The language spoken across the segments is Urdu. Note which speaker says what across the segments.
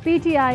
Speaker 1: PTI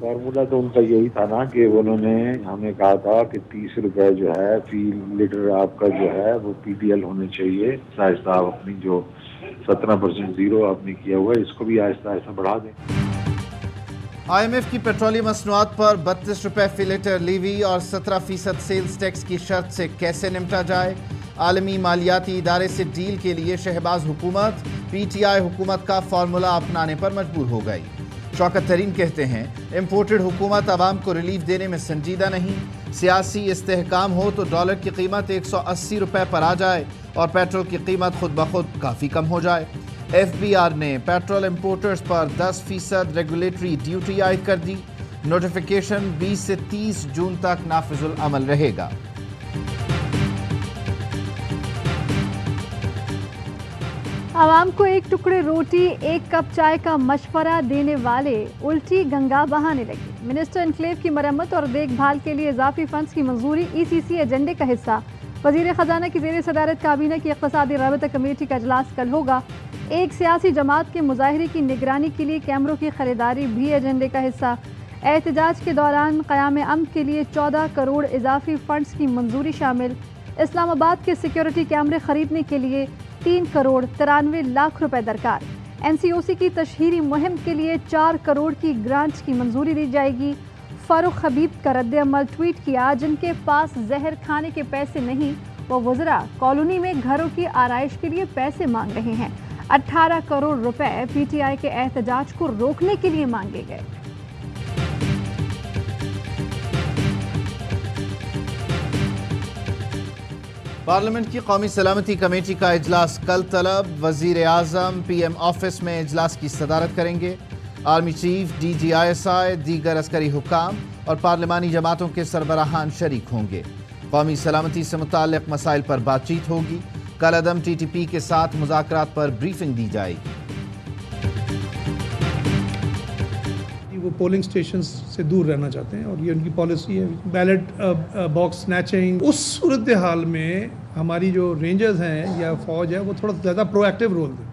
Speaker 2: فارمولا تو ان کا یہی تھا نا کہ انہوں نے ہمیں کہا تھا کہ 30 روپے جو ہے فی لیٹر آپ کا جو ہے وہ پی ڈی ایل ہونے چاہیے. آہستہ آپ اپنی جو 17% زیرو آپ نے کیا ہوا ہے اس کو بھی آہستہ آہستہ بڑھا دیں.
Speaker 3: آئی ایم ایف کی پیٹرولیم مصنوعات پر 32 روپے فی لیٹر لیوی اور 17% سیلز ٹیکس کی شرط سے کیسے نمٹا جائے؟ عالمی مالیاتی ادارے سے ڈیل کے لیے شہباز حکومت پی ٹی آئی حکومت کا فارمولا اپنانے پر مجبور ہو گئی. شوکت ترین کہتے ہیں امپورٹڈ حکومت عوام کو ریلیف دینے میں سنجیدہ نہیں. سیاسی استحکام ہو تو ڈالر کی قیمت 180 روپے پر آ جائے اور پیٹرول کی قیمت خود بخود کافی کم ہو جائے. ایف بی آر نے پیٹرول امپورٹرز پر 10% ریگولیٹری ڈیوٹی عائد کر دی. نوٹیفیکیشن 20 سے 30 جون تک نافذ العمل رہے گا.
Speaker 1: عوام کو ایک ٹکڑے روٹی ایک کپ چائے کا مشورہ دینے والے الٹی گنگا بہانے لگے. منسٹر انکلیو کی مرمت اور دیکھ بھال کے لیے اضافی فنڈز کی منظوری ای سی سی ایجنڈے کا حصہ. وزیر خزانہ کی زیر صدارت کابینہ کی اقتصادی رابطہ کمیٹی کا اجلاس کل ہوگا. ایک سیاسی جماعت کے مظاہرے کی نگرانی کے لیے کیمروں کی خریداری بھی ایجنڈے کا حصہ. احتجاج کے دوران قیام امن کے لیے 14 کروڑ اضافی فنڈز کی منظوری شامل. اسلام آباد کے سیکیورٹی کیمرے خریدنے کے لیے 3 کروڑ 93 لاکھ روپے درکار. این سی او سی کی تشہیری مہم کے لیے 4 کروڑ کی گرانٹ کی منظوری دی جائے گی. فاروق حبیب کا رد عمل ٹویٹ کیا، جن کے پاس زہر کھانے کے پیسے نہیں وہ وزراء کالونی میں گھروں کی آرائش کے لیے پیسے مانگ رہے ہیں. 18 کروڑ روپے پی ٹی آئی کے احتجاج کو روکنے کے لیے مانگے گئے.
Speaker 3: پارلیمنٹ کی قومی سلامتی کمیٹی کا اجلاس کل طلب. وزیر اعظم پی ایم آفس میں اجلاس کی صدارت کریں گے. Army chief, D G I S I, دیگر عسکری حکام اور پارلیمانی جماعتوں کے سربراہان شریک ہوں گے. قومی سلامتی سے متعلق مسائل پر بات چیت ہوگی. کل عدم ٹی ٹی پی کے ساتھ مذاکرات پر بریفنگ دی جائے گی.
Speaker 4: وہ پولنگ سٹیشنز سے دور رہنا چاہتے ہیں اور یہ ان کی پالیسی ہے. بیلٹ باکس سنیچنگ، اس صورتحال میں ہماری جو رینجرز ہیں یا فوج ہے وہ تھوڑا زیادہ پرو ایکٹیو رول دیں.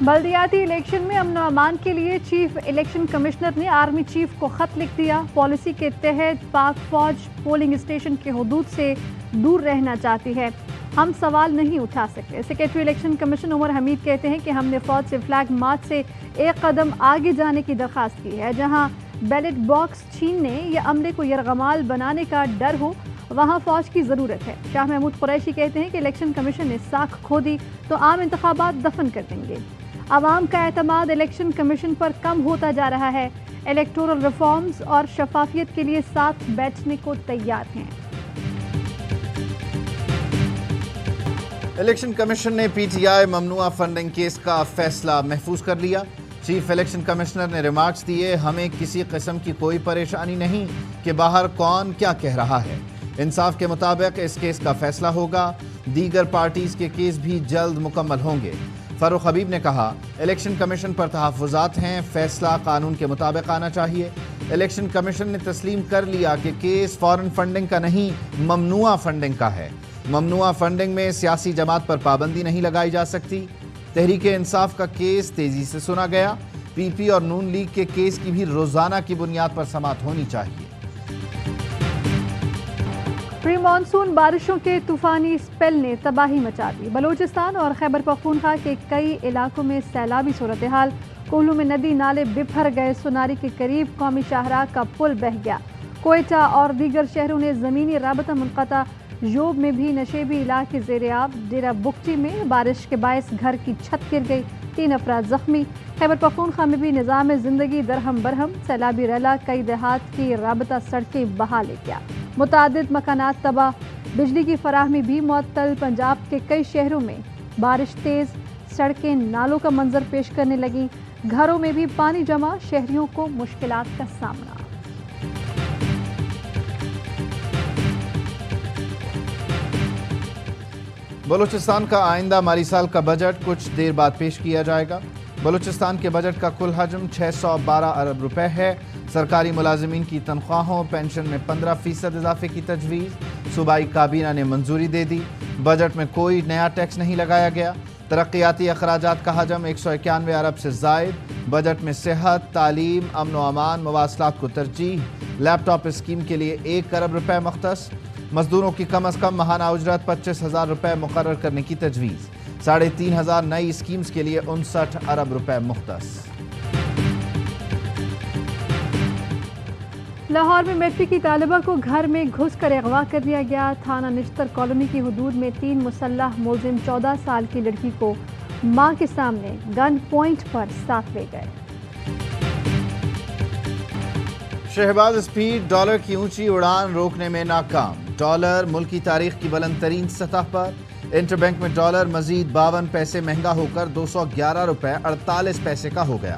Speaker 1: بلدیاتی الیکشن میں امن و امان کے لیے چیف الیکشن کمشنر نے آرمی چیف کو خط لکھ دیا. پالیسی کے تحت پاک فوج پولنگ اسٹیشن کے حدود سے دور رہنا چاہتی ہے. ہم سوال نہیں اٹھا سکتے. سیکریٹری الیکشن کمیشن عمر حمید کہتے ہیں کہ ہم نے فوج سے فلیگ مارچ سے ایک قدم آگے جانے کی درخواست کی ہے. جہاں بیلٹ باکس چھیننے یا عملے کو یرغمال بنانے کا ڈر ہو وہاں فوج کی ضرورت ہے. شاہ محمود قریشی کہتے ہیں کہ الیکشن کمیشن نے ساکھ کھو دی تو عام انتخابات دفن کر دیں گے. عوام کا اعتماد الیکشن کمیشن پر کم ہوتا جا رہا ہے. الیکٹورل ریفارمز اور شفافیت کے لیے ساتھ بیٹھنے کو تیار ہیں.
Speaker 3: الیکشن کمیشن نے پی ٹی آئی ممنوعہ فنڈنگ کیس کا فیصلہ محفوظ کر لیا. چیف الیکشن کمشنر نے ریمارکس دیے، ہمیں کسی قسم کی کوئی پریشانی نہیں کہ باہر کون کیا کہہ رہا ہے. انصاف کے مطابق اس کیس کا فیصلہ ہوگا. دیگر پارٹیز کے کیس بھی جلد مکمل ہوں گے. فاروق حبیب نے کہا الیکشن کمیشن پر تحفظات ہیں، فیصلہ قانون کے مطابق آنا چاہیے. الیکشن کمیشن نے تسلیم کر لیا کہ کیس فارن فنڈنگ کا نہیں ممنوعہ فنڈنگ کا ہے. ممنوعہ فنڈنگ میں سیاسی جماعت پر پابندی نہیں لگائی جا سکتی. تحریک انصاف کا کیس تیزی سے سنا گیا. پی پی اور نون لیگ کے کیس کی بھی روزانہ کی بنیاد پر سماعت ہونی چاہیے.
Speaker 1: پری مانسون بارشوں کے طوفانی اسپیل نے تباہی مچا دی. بلوچستان اور خیبر پختونخوا کے کئی علاقوں میں سیلابی صورتحال. کوہلو میں ندی نالے بپھر گئے. سوناری کے قریب قومی شاہراہ کا پل بہہ گیا. کوئٹہ اور دیگر شہروں نے زمینی رابطہ منقطع. یوب میں بھی نشیبی علاقے زیر آب. ڈیرہ بگٹی میں بارش کے باعث گھر کی چھت گر گئی. 3 افراد زخمی. خیبر پختونخوا میں بھی نظام زندگی درہم برہم. سیلابی ریلا کئی دیہات کی رابطہ سڑکیں بہا لے گیا. متعدد مکانات تباہ. بجلی کی فراہمی بھی معطل. پنجاب کے کئی شہروں میں بارش تیز. سڑکیں نالوں کا منظر پیش کرنے لگیں. گھروں میں بھی پانی جمع. شہریوں کو مشکلات کا سامنا.
Speaker 3: بلوچستان کا آئندہ مالی سال کا بجٹ کچھ دیر بعد پیش کیا جائے گا. بلوچستان کے بجٹ کا کل حجم 612 ارب روپے ہے. سرکاری ملازمین کی تنخواہوں پینشن میں 15% اضافے کی تجویز. صوبائی کابینہ نے منظوری دے دی. بجٹ میں کوئی نیا ٹیکس نہیں لگایا گیا. ترقیاتی اخراجات کا حجم 191 ارب سے زائد. بجٹ میں صحت، تعلیم، امن و امان، مواصلات کو ترجیح. لیپ ٹاپ اسکیم کے لیے 1 ارب روپے مختص. مزدوروں کی کم از کم ماہانہ اجرت 25,000 روپے مقرر کرنے کی تجویز. 3,500 نئی اسکیمز کے لیے 59 ارب روپے مختص.
Speaker 1: لاہور میں میٹرک کی طالبہ کو گھر میں گھس کر اغوا کر لیا گیا. تھانہ نشتر کالونی کی حدود میں 3 مسلح ملزم 14 سال کی لڑکی کو ماں کے سامنے گن پوائنٹ پر ساتھ لے گئے.
Speaker 3: شہباز اسپیڈ ڈالر کی اونچی اڑان روکنے میں ناکام. ڈالر ملکی تاریخ کی بلند ترین سطح پر. انٹر بینک میں ڈالر مزید 52 پیسے مہنگا ہو کر 211 روپے 48 پیسے کا ہو گیا.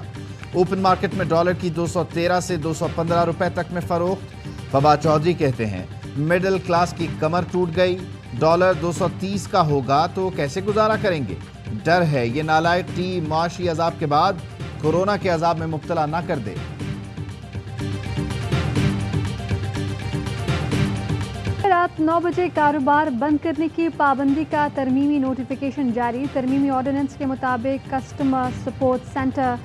Speaker 3: اوپن مارکیٹ میں ڈالر کی 213 سے 215 روپے تک میں فروخت. فبا چودھری کہتے ہیں مڈل کلاس کی کمر ٹوٹ گئی. ڈالر 230 کا ہوگا تو کیسے گزارا کریں گے؟ ڈر ہے یہ نالائق ٹی معاشی عذاب کے بعد کورونا کے عذاب میں مبتلا نہ کر دے.
Speaker 1: رات 9 بجے کاروبار بند کرنے کی پابندی کا ترمیمی نوٹیفیکیشن جاری. ترمیمی آرڈیننس کے مطابق customer support centre,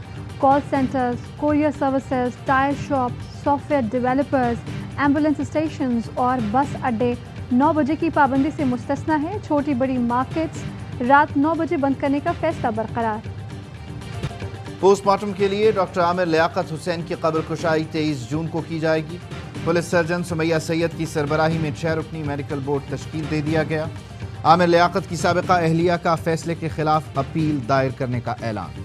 Speaker 1: call centres, courier services, tyre shop, software developers, ambulance stations اور بس اڈے 9 بجے کی پابندی سے مستثنی ہیں. چھوٹی بڑی مارکیٹس رات 9 بجے بند کرنے کا فیصلہ برقرار.
Speaker 3: پوسٹ مارٹم کے لیے ڈاکٹر عامر لیاقت حسین کی قبر کشائی 23 جون کو کی جائے گی. پولیس سرجن سمیہ سید کی سربراہی میں 6 رکنی میڈیکل بورڈ تشکیل دے دیا گیا. عامر لیاقت کی سابقہ اہلیہ کا فیصلے کے خلاف اپیل دائر کرنے کا اعلان.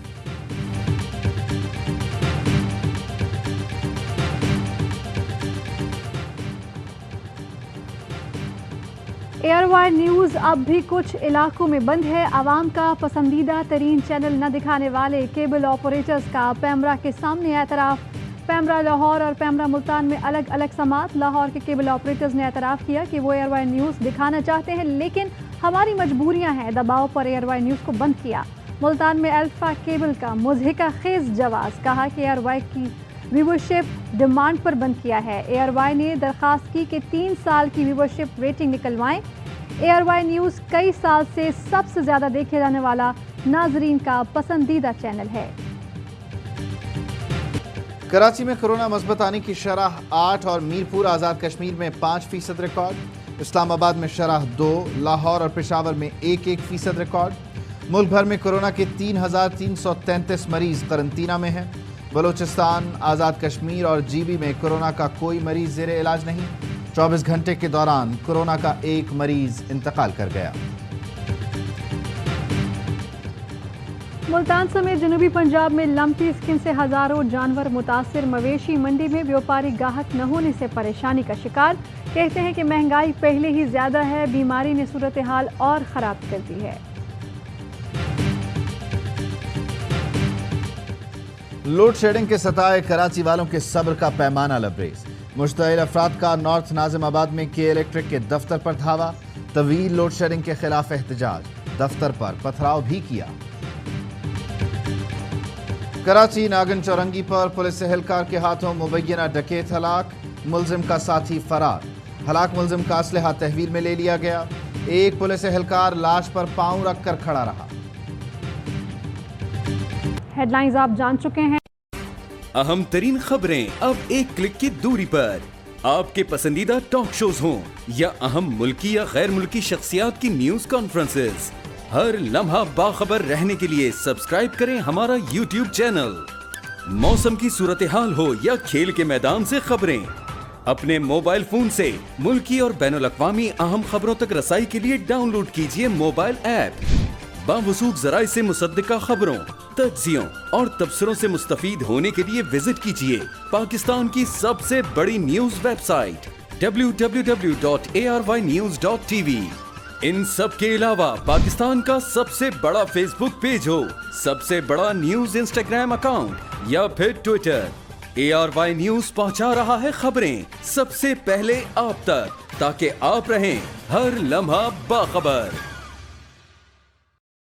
Speaker 1: ایئر وائر نیوز اب بھی کچھ علاقوں میں بند ہے. عوام کا پسندیدہ ترین چینل نہ دکھانے والے کیبل آپریٹرز کا پیمرا کے سامنے اعتراف. پیمرا لاہور اور پیمرا ملتان میں الگ الگ سماعت. لاہور کے کیبل آپریٹرز نے اعتراف کیا کہ وہ ایئر وائر نیوز دکھانا چاہتے ہیں لیکن ہماری مجبوریاں ہیں، دباؤ پر ایئر وائر نیوز کو بند کیا. ملتان میں الفا کیبل کا مضحکہ خیز جواز، کہا کہ ایئر وائر کی ویورشپ ڈیمانڈ پر بند کیا ہے. ایئر وائر نے درخواست کی کہ 3 سال کی ویورشپ ریٹنگ نکلوائیں. ایئر وائر نیوز کئی سال سے سب سے زیادہ دیکھے جانے والا ناظرین کا پسندیدہ چینل ہے.
Speaker 3: کراچی میں کورونا مثبت آنے کی شرح 8 اور میرپور آزاد کشمیر میں 5% ریکارڈ. اسلام آباد میں شرح 2، لاہور اور پشاور میں 1% ریکارڈ. ملک بھر میں کورونا کے 3,333 مریض قرنطینہ میں ہیں. بلوچستان، آزاد کشمیر اور جی بی میں کورونا کا کوئی مریض زیر علاج نہیں. 24 گھنٹے کے دوران کورونا کا 1 مریض انتقال کر گیا.
Speaker 1: ملتان سمیت جنوبی پنجاب میں لمپی اسکن سے ہزاروں جانور متاثر. مویشی منڈی میں بیوپاری گاہک نہ ہونے سے پریشانی کا شکار. کہتے ہیں کہ مہنگائی پہلے ہی زیادہ ہے، بیماری نے صورتحال اور خراب کر دی ہے.
Speaker 3: لوڈ شیڈنگ کے ستائے کراچی والوں کے صبر کا پیمانہ لبریز. مشتعل افراد کا نارتھ ناظم آباد میں کے الیکٹرک کے دفتر پر دھاوا. طویل لوڈ شیڈنگ کے خلاف احتجاج، دفتر پر پتھراؤ بھی کیا. کراچی ناگن چورنگی پر پولیس اہلکار کے ہاتھوں مبینہ ڈکیت ہلاک، ملزم کا ساتھی فرار. ہلاک ملزم کا اسلحہ تحویل میں لے لیا گیا. ایک پولیس اہلکار لاش پر پاؤں رکھ کر کھڑا رہا.
Speaker 1: ہیڈ لائنز آپ جان چکے ہیں.
Speaker 5: اہم ترین خبریں اب ایک کلک کی دوری پر. آپ کے پسندیدہ ٹاک شوز ہوں یا اہم ملکی یا غیر ملکی شخصیات کی نیوز کانفرنسز، ہر لمحہ باخبر رہنے کے لیے سبسکرائب کریں ہمارا یوٹیوب چینل. موسم کی صورتحال ہو یا کھیل کے میدان سے خبریں، اپنے موبائل فون سے ملکی اور بین الاقوامی اہم خبروں تک رسائی کے لیے ڈاؤن لوڈ کیجیے موبائل ایپ. باوثوق ذرائع سے مصدقہ خبروں، تجزیوں اور تبصروں سے مستفید ہونے کے لیے وزٹ کیجیے پاکستان کی سب سے بڑی نیوز ویب سائٹ www.arYnews.tv. ان سب کے علاوہ پاکستان کا سب سے بڑا فیس بک پیج ہو، سب سے بڑا نیوز انسٹاگرام اکاؤنٹ یا پھر ٹویٹر، ARY نیوز پہنچا رہا ہے خبریں سب سے پہلے آپ تک، تاکہ آپ رہیں ہر لمحہ باخبر.